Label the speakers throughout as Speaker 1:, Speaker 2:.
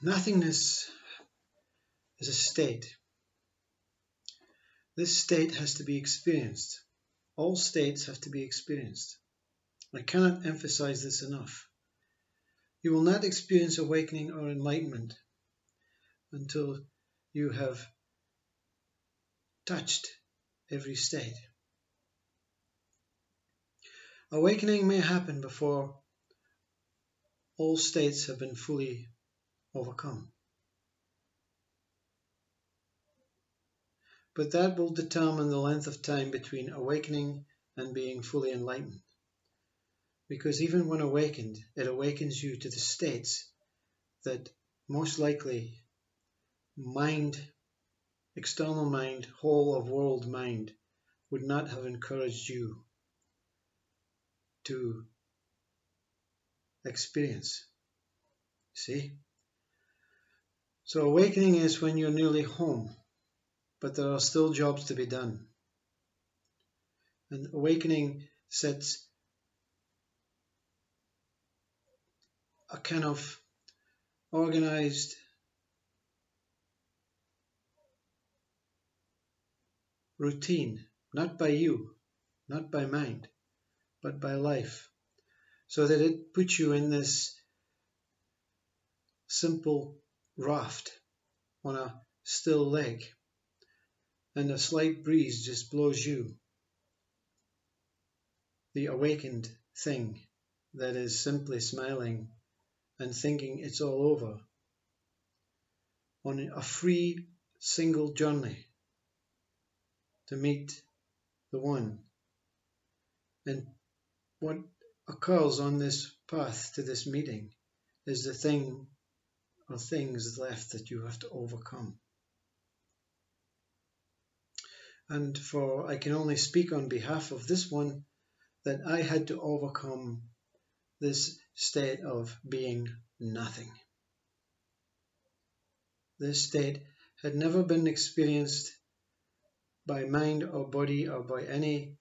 Speaker 1: Nothingness is a state. This state has to be experienced. All states have to be experienced. I cannot emphasize this enough. You will not experience awakening or enlightenment until you have touched every state. Awakening may happen before all states have been fully overcome. But that will determine the length of time between awakening and being fully enlightened. Because even when awakened, it awakens you to the states that most likely mind, external mind, whole of world mind, would not have encouraged you to experience. See? So awakening is when you're nearly home, but there are still jobs to be done. And awakening sets a kind of organized routine, not by you, not by mind, but by life, so that it puts you in this simple raft on a still lake, and a slight breeze just blows you, the awakened thing that is simply smiling and thinking it's all over, on a free single journey to meet the one. And what occurs on this path to this meeting is the thing or things left that you have to overcome. And I can only speak on behalf of this one, that I had to overcome this state of being nothing. This state had never been experienced by mind or body or by any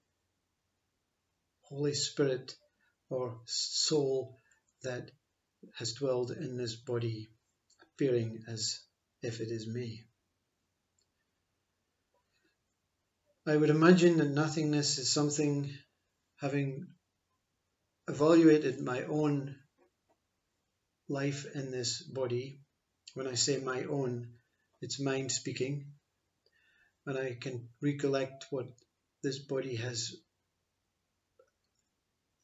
Speaker 1: Holy Spirit or soul that has dwelled in this body, appearing as if it is me. I would imagine that nothingness is something, having evaluated my own life in this body. When I say my own, it's mind speaking, and I can recollect what this body has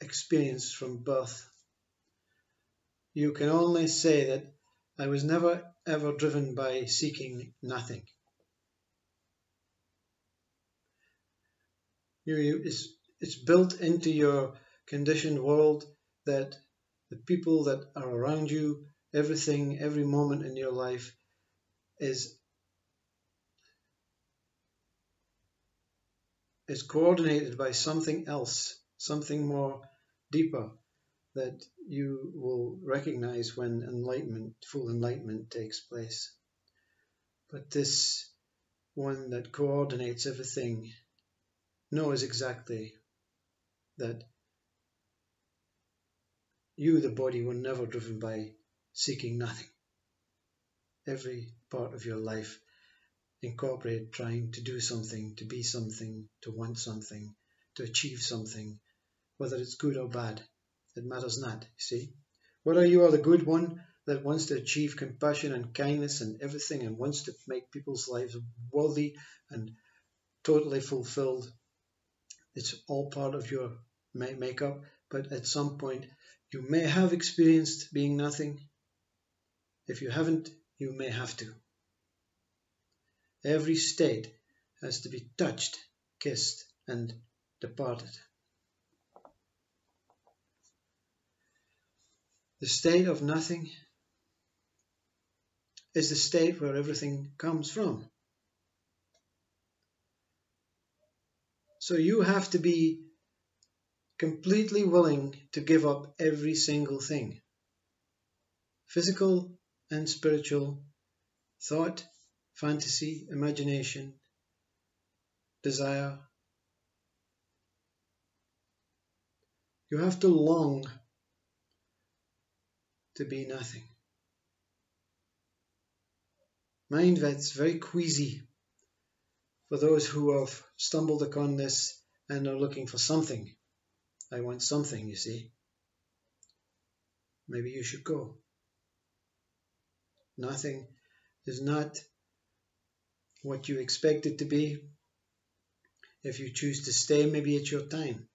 Speaker 1: experienced from birth. You can only say that I was never ever driven by seeking nothing. It's built into your conditioned world that the people that are around you, everything, every moment in your life is coordinated by something else, something more deeper that you will recognize when full enlightenment takes place. But this one that coordinates everything knows exactly that you, the body, were never driven by seeking nothing. Every part of your life incorporated trying to do something, to be something, to want something, to achieve something, whether it's good or bad. It matters not, see? Whether you are the good one that wants to achieve compassion and kindness and everything and wants to make people's lives worthy and totally fulfilled, it's all part of your makeup, but at some point you may have experienced being nothing. If you haven't, you may have to. Every state has to be touched, kissed, and departed. The state of nothing is the state where everything comes from. So you have to be completely willing to give up every single thing. Physical and spiritual, thought, fantasy, imagination, desire. You have to long to be nothing. Mind that's very queasy for those who have stumbled upon this and are looking for something. I want something, you see. Maybe you should go. Nothing is not what you expect it to be. If you choose to stay, maybe it's your time.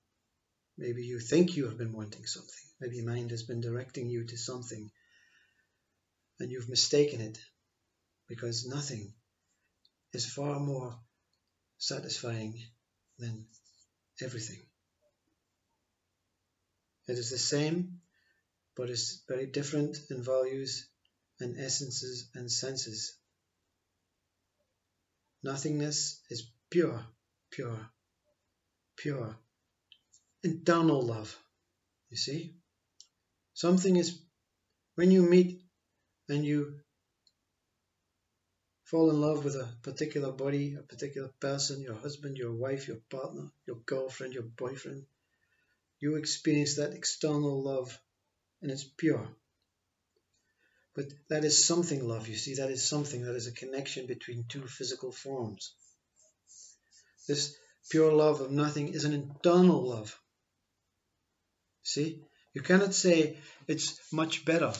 Speaker 1: Maybe you think you have been wanting something. Maybe mind has been directing you to something and you've mistaken it, because nothing is far more satisfying than everything. It is the same, but is very different in values and essences and senses. Nothingness is pure, pure, pure, internal love. You see? Something is, when you meet and you fall in love with a particular body, a particular person, your husband, your wife, your partner, your girlfriend, your boyfriend, you experience that external love and it's pure. But that is something love, you see, that is something, that is a connection between two physical forms. This pure love of nothing is an internal love. See, you cannot say it's much better,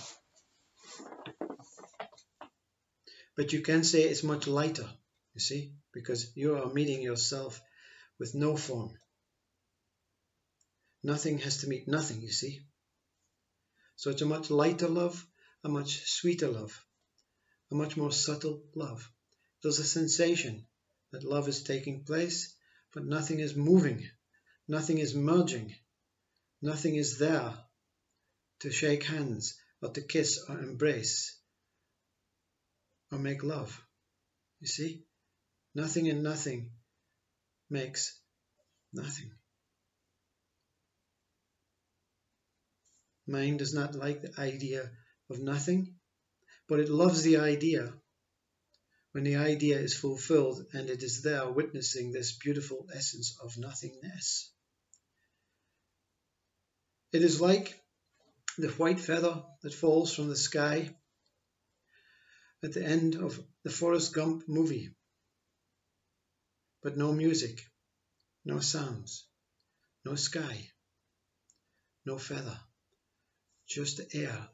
Speaker 1: but you can say it's much lighter, you see, because you are meeting yourself with no form. Nothing has to meet nothing, you see. So it's a much lighter love, a much sweeter love, a much more subtle love. There's a sensation that love is taking place, but nothing is moving, nothing is merging, nothing is there to shake hands or to kiss or embrace or make love. You see, nothing and nothing makes nothing. Mind does not like the idea of nothing, but it loves the idea when the idea is fulfilled and it is there witnessing this beautiful essence of nothingness. It is like the white feather that falls from the sky at the end of the Forrest Gump movie, but no music, no sounds, no sky, no feather, just the air,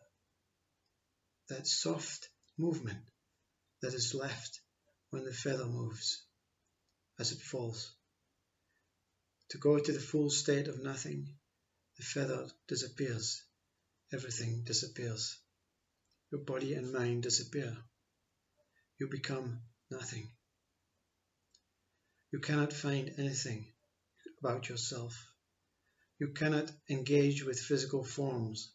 Speaker 1: that soft movement that is left when the feather moves as it falls. To go to the full state of nothing, the feather disappears, everything disappears. Your body and mind disappear. You become nothing. You cannot find anything about yourself. You cannot engage with physical forms,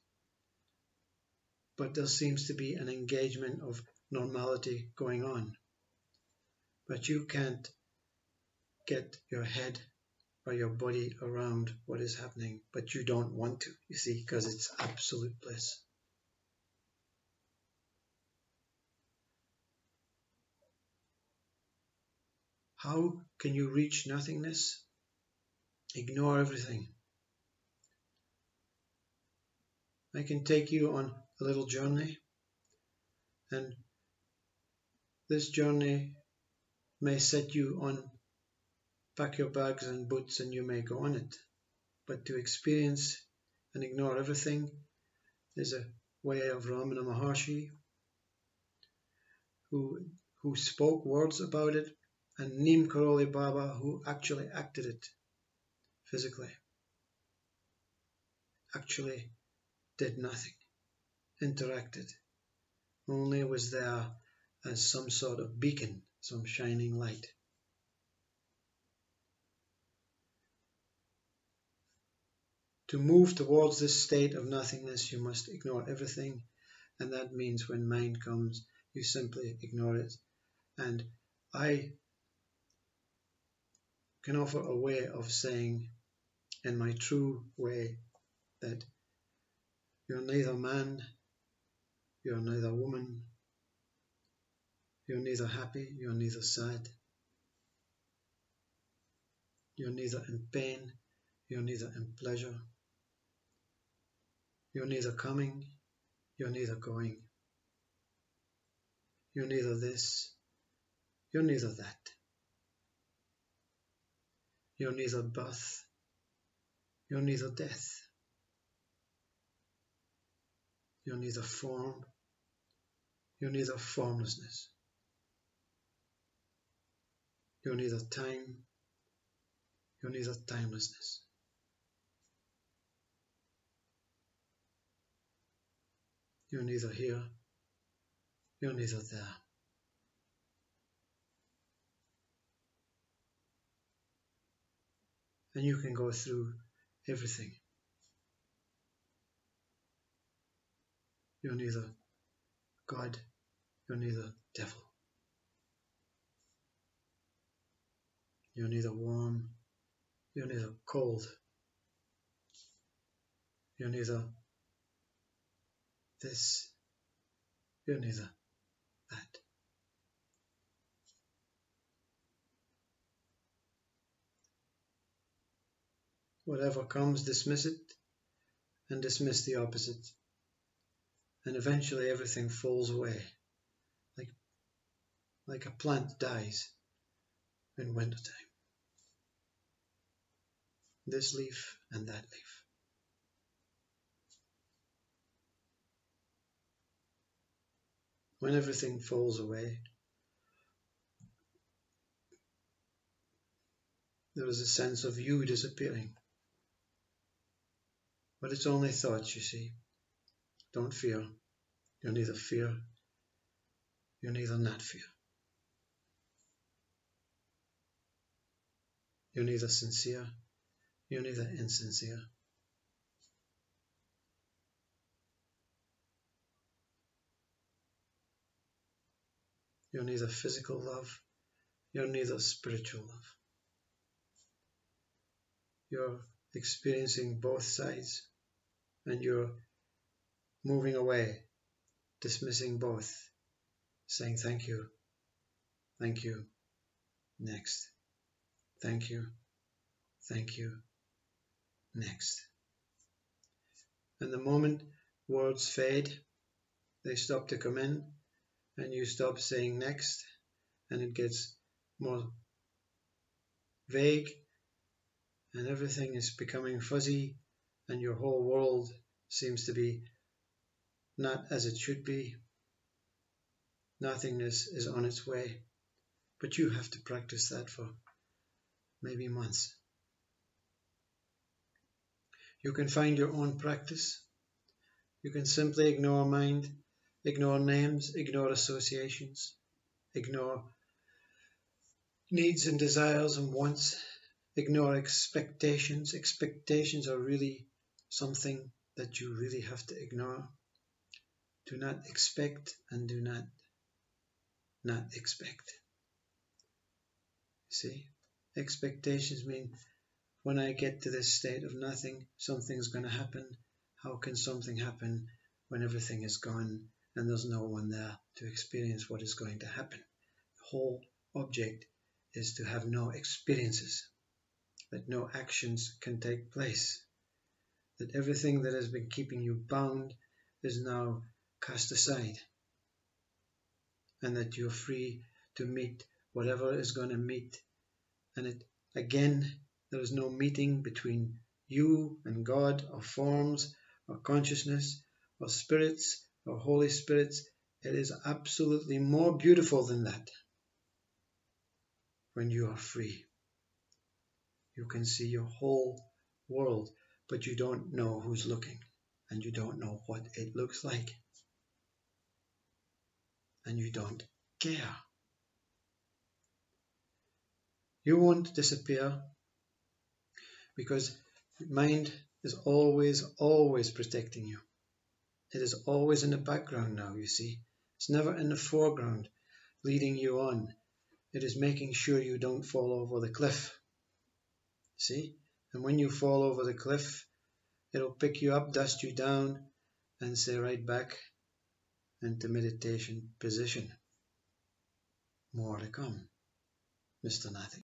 Speaker 1: but there seems to be an engagement of normality going on. But you can't get your head or your body around what is happening, but you don't want to, you see, because it's absolute bliss. How can you reach nothingness? Ignore everything. I can take you on a little journey, and this journey may set you on, pack your bags and boots and you may go on it. But to experience and ignore everything is a way of Ramana Maharshi, who spoke words about it, and Neem Karoli Baba, who actually acted it physically, actually did nothing, interacted, only was there as some sort of beacon, some shining light. To move towards this state of nothingness, you must ignore everything, and that means when mind comes, you simply ignore it. And I can offer a way of saying, in my true way, that you're neither man, you're neither woman, you're neither happy, you're neither sad, you're neither in pain, you're neither in pleasure, you're neither coming, you're neither going, you're neither this, You're neither that. You're neither birth. You're neither death. You're neither form. You're neither formlessness. You're neither time. You're neither timelessness. You're neither here. You're neither there. And you can go through everything. You're neither God. You're neither devil. You're neither warm. You're neither cold. You're neither this. You're neither that. Whatever comes, dismiss it and dismiss the opposite. And eventually everything falls away, like a plant dies in wintertime. This leaf and that leaf. When everything falls away, there is a sense of you disappearing. But it's only thoughts, you see. Don't fear. You're neither fear. You're neither not fear. You're neither sincere. You're neither insincere. You're neither physical love. You're neither spiritual love. You're experiencing both sides, and you're moving away, dismissing both, saying thank you, next, thank you, next. And the moment words fade, they stop to come in, and you stop saying next, and it gets more vague, and everything is becoming fuzzy, and your whole world seems to be not as it should be. Nothingness is on its way, but you have to practice that for maybe months. You can find your own practice. You can simply ignore mind, ignore names, ignore associations, ignore needs and desires and wants, ignore expectations. Expectations are really something that you really have to ignore. Do not expect and do not expect. See, expectations mean when I get to this state of nothing, something's going to happen. How can something happen when everything is gone and there's no one there to experience what is going to happen? The whole object is to have no experiences, that no actions can take place, that everything that has been keeping you bound is now cast aside, and that you're free to meet whatever is going to meet. And again, there is no meeting between you and God, or forms, or consciousness, or spirits, or Holy Spirits. It is absolutely more beautiful than that. When you are free, you can see your whole world, but you don't know who's looking, and you don't know what it looks like, and you don't care. You won't disappear, because mind is always protecting you. It is always in the background now, you see. It's never in the foreground, leading you on. It is making sure you don't fall over the cliff. See? And when you fall over the cliff, it'll pick you up, dust you down, and say right back into meditation position. More to come, Mr. Nothing.